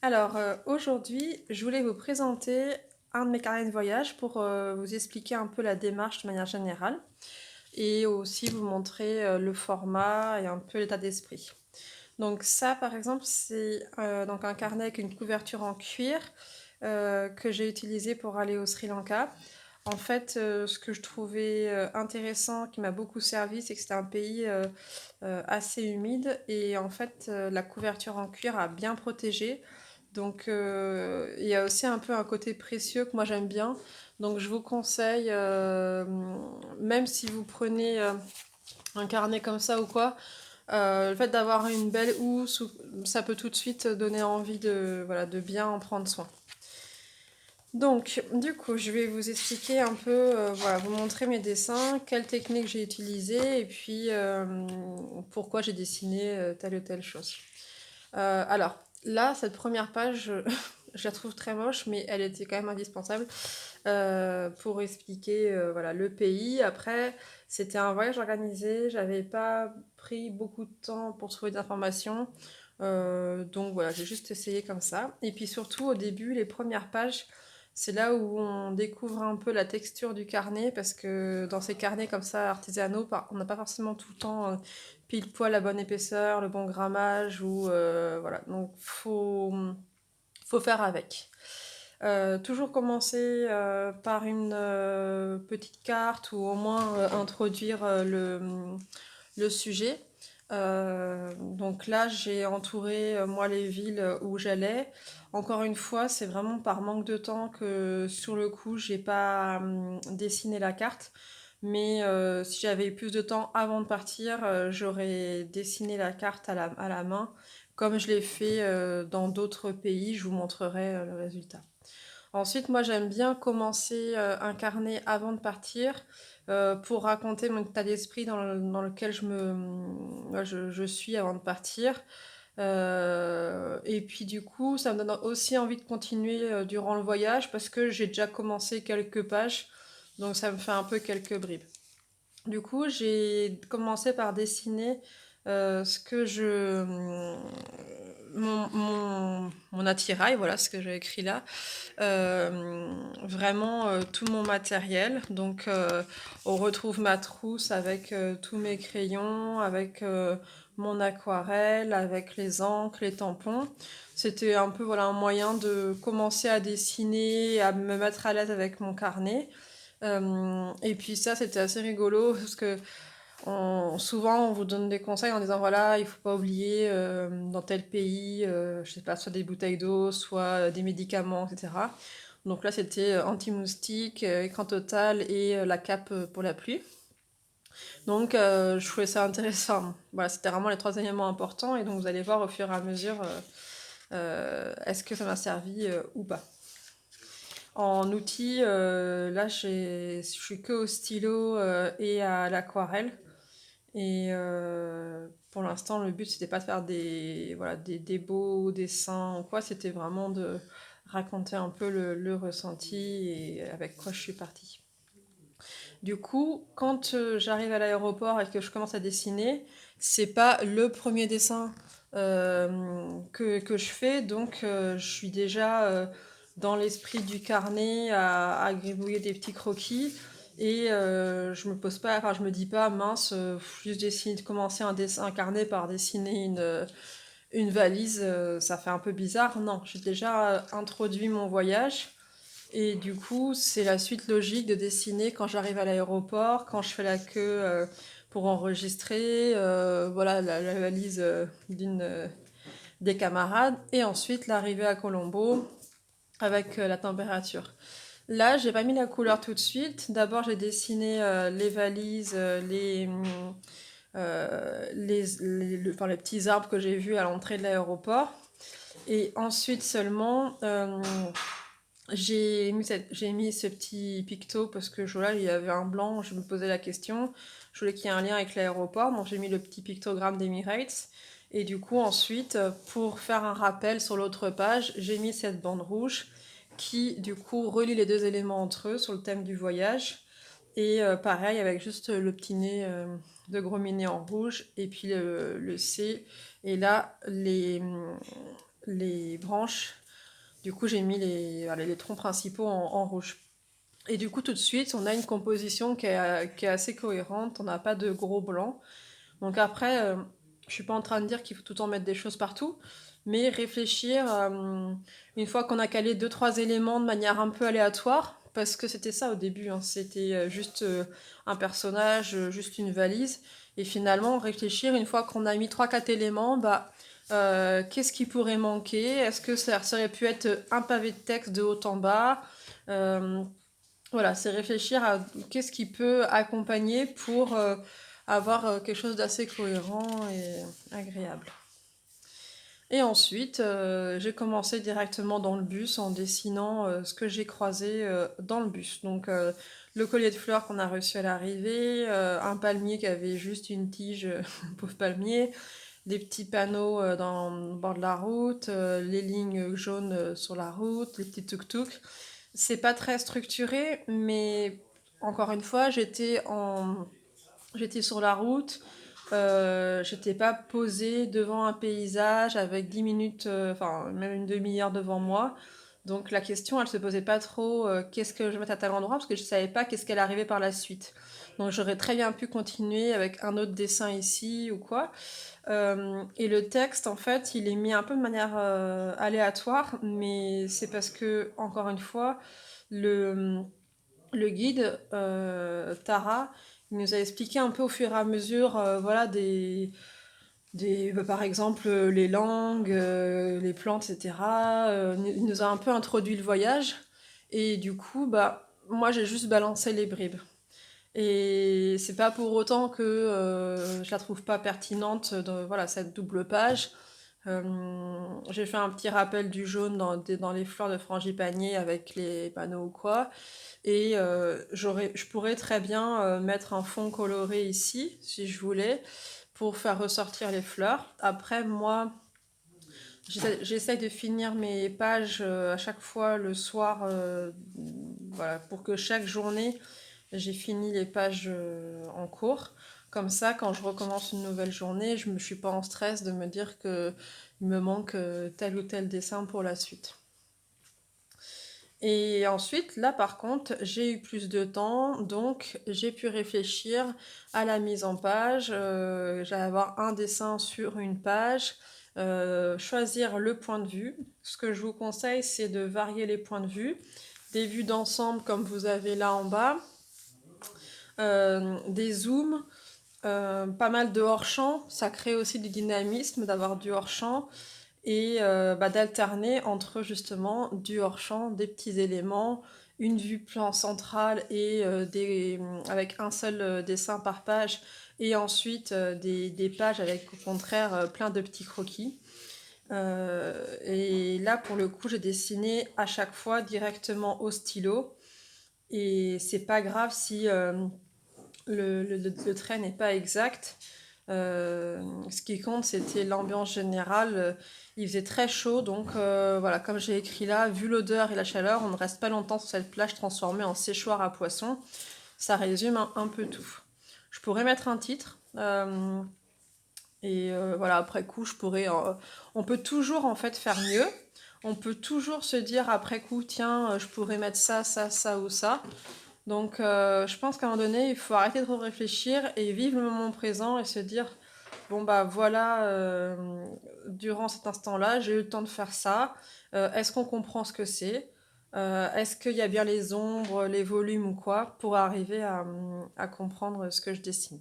Alors, aujourd'hui, je voulais vous présenter un de mes carnets de voyage pour vous expliquer un peu la démarche de manière générale et aussi vous montrer le format et un peu l'état d'esprit. Donc ça, par exemple, c'est donc un carnet avec une couverture en cuir que j'ai utilisé pour aller au Sri Lanka. En fait, ce que je trouvais intéressant, qui m'a beaucoup servi, c'est que c'était un pays assez humide et en fait, la couverture en cuir a bien protégé. Donc, il y a aussi un peu un côté précieux que moi j'aime bien. Donc, je vous conseille, même si vous prenez un carnet comme ça ou quoi, le fait d'avoir une belle housse, ça peut tout de suite donner envie de, voilà, de bien en prendre soin. Donc, du coup, je vais vous expliquer un peu, voilà, vous montrer mes dessins, quelles techniques j'ai utilisées et puis pourquoi j'ai dessiné telle ou telle chose. Alors, là, cette première page, je la trouve très moche, mais elle était quand même indispensable pour expliquer voilà, le pays. Après, c'était un voyage organisé, j'avais pas pris beaucoup de temps pour trouver des informations. Donc voilà, j'ai juste essayé comme ça. Et puis surtout, au début, les premières pages, c'est là où on découvre un peu la texture du carnet, parce que dans ces carnets comme ça, artisanaux, on n'a pas forcément tout le temps pile poil la bonne épaisseur, le bon grammage, ou voilà. Donc faut faire avec. Toujours commencer par une petite carte ou au moins introduire le sujet. Donc là, j'ai entouré moi les villes où j'allais. Encore une fois, c'est vraiment par manque de temps que sur le coup, j'ai pas dessiné la carte. Mais si j'avais eu plus de temps avant de partir, j'aurais dessiné la carte à la main, comme je l'ai fait dans d'autres pays. Je vous montrerai le résultat. Ensuite, moi, j'aime bien commencer un carnet avant de partir pour raconter mon état d'esprit dans lequel je suis avant de partir. Et puis, du coup, ça me donne aussi envie de continuer durant le voyage parce que j'ai déjà commencé quelques pages, donc ça me fait un peu quelques bribes. Du coup, j'ai commencé par dessiner ce que mon attirail, voilà ce que j'ai écrit là. Vraiment tout mon matériel. Donc, on retrouve ma trousse avec tous mes crayons, avec mon aquarelle, avec les encres, les tampons. C'était un peu voilà, un moyen de commencer à dessiner, à me mettre à l'aise avec mon carnet. Et puis ça, c'était assez rigolo parce que souvent on vous donne des conseils en disant voilà, il faut pas oublier dans tel pays, je sais pas, soit des bouteilles d'eau, soit des médicaments, etc. Donc là, c'était anti-moustique, écran total et la cape pour la pluie. Donc je trouvais ça intéressant. Voilà, c'était vraiment les trois éléments importants et donc vous allez voir au fur et à mesure est-ce que ça m'a servi ou pas. En outils, là, je suis que au stylo et à l'aquarelle. Et pour l'instant, le but, c'était pas de faire voilà, des beaux dessins ou quoi, c'était vraiment de raconter un peu le ressenti et avec quoi je suis partie. Du coup, quand j'arrive à l'aéroport et que je commence à dessiner, c'est pas le premier dessin que je fais, donc je suis déjà dans l'esprit du carnet à gribouiller des petits croquis et je me pose pas, enfin je me dis pas mince, juste dessiner, commencer un carnet par dessiner une valise, ça fait un peu bizarre. Non, j'ai déjà introduit mon voyage. Et du coup, c'est la suite logique de dessiner quand j'arrive à l'aéroport, quand je fais la queue pour enregistrer, voilà la valise des camarades, et ensuite l'arrivée à Colombo avec la température. Là, j'ai pas mis la couleur tout de suite. D'abord, j'ai dessiné les valises, enfin, les petits arbres que j'ai vus à l'entrée de l'aéroport. Et ensuite seulement, j'ai mis ce petit picto parce que voilà, il y avait un blanc, je me posais la question. Je voulais qu'il y ait un lien avec l'aéroport, donc j'ai mis le petit pictogramme d'Emirates. Et du coup, ensuite, pour faire un rappel sur l'autre page, j'ai mis cette bande rouge qui, du coup, relie les deux éléments entre eux sur le thème du voyage. Et pareil, avec juste le petit nez de gros minet en rouge, et puis le C. Et là, les branches. Du coup, j'ai mis les troncs principaux en rouge. Et du coup, tout de suite, on a une composition qui est assez cohérente. On n'a pas de gros blancs. Donc après, je suis pas en train de dire qu'il faut tout le temps mettre des choses partout, mais réfléchir, une fois qu'on a calé deux, trois éléments de manière un peu aléatoire, parce que c'était ça au début, hein, c'était juste un personnage, juste une valise, et finalement réfléchir, une fois qu'on a mis trois, quatre éléments, bah, qu'est-ce qui pourrait manquer? Est-ce que ça aurait pu être un pavé de texte de haut en bas? Euh, voilà, c'est réfléchir à qu'est-ce qui peut accompagner pour avoir quelque chose d'assez cohérent et agréable. Et ensuite, j'ai commencé directement dans le bus en dessinant ce que j'ai croisé dans le bus. Donc, le collier de fleurs qu'on a reçu à l'arrivée, un palmier qui avait juste une tige, pauvre palmier, des petits panneaux dans le bord de la route, les lignes jaunes sur la route, les petits tuk-tuk. C'est pas très structuré, mais encore une fois, j'étais sur la route, j'étais pas posée devant un paysage avec 10 minutes, enfin même une demi-heure devant moi. Donc la question, elle se posait pas trop, qu'est-ce que je vais mettre à tel endroit, parce que je savais pas qu'est-ce qu'elle arrivait par la suite. Donc j'aurais très bien pu continuer avec un autre dessin ici ou quoi. Et le texte, en fait, il est mis un peu de manière aléatoire, mais c'est parce que, encore une fois, le, le guide, Tara, il nous a expliqué un peu au fur et à mesure, voilà, par exemple, les langues, les plantes, etc. Il nous a un peu introduit le voyage, et du coup, bah, moi, j'ai juste balancé les bribes. Et c'est pas pour autant que je la trouve pas pertinente, voilà, cette double page. J'ai fait un petit rappel du jaune dans les fleurs de frangipanier avec les panneaux ou quoi. Et je pourrais très bien mettre un fond coloré ici, si je voulais, pour faire ressortir les fleurs. Après, moi, j'essaye de finir mes pages à chaque fois le soir, voilà, pour que chaque journée, j'ai fini les pages en cours. Comme ça, quand je recommence une nouvelle journée, je ne suis pas en stress de me dire qu'il me manque tel ou tel dessin pour la suite. Et ensuite, là par contre, j'ai eu plus de temps, donc j'ai pu réfléchir à la mise en page. J'allais avoir un dessin sur une page, choisir le point de vue. Ce que je vous conseille, c'est de varier les points de vue. Des vues d'ensemble comme vous avez là en bas, des zooms, pas mal de hors-champ. Ça crée aussi du dynamisme d'avoir du hors-champ et bah, d'alterner entre justement du hors-champ, des petits éléments, une vue plan centrale et avec un seul dessin par page, et ensuite des pages avec au contraire plein de petits croquis. Et là pour le coup j'ai dessiné à chaque fois directement au stylo, et c'est pas grave si le trait n'est pas exact. Ce qui compte, c'était l'ambiance générale. Il faisait très chaud, donc voilà, comme j'ai écrit là, vu l'odeur et la chaleur, on ne reste pas longtemps sur cette plage transformée en séchoir à poissons. Ça résume un peu tout. Je pourrais mettre un titre. Et voilà, après coup, on peut toujours en fait faire mieux. On peut toujours se dire après coup, tiens, je pourrais mettre ça, ça, ça ou ça. Donc, je pense qu'à un moment donné, il faut arrêter de réfléchir et vivre le moment présent et se dire, bon bah voilà, durant cet instant-là, j'ai eu le temps de faire ça. Est-ce qu'on comprend ce que c'est? Est-ce qu'il y a bien les ombres, les volumes ou quoi, pour arriver à comprendre ce que je dessine?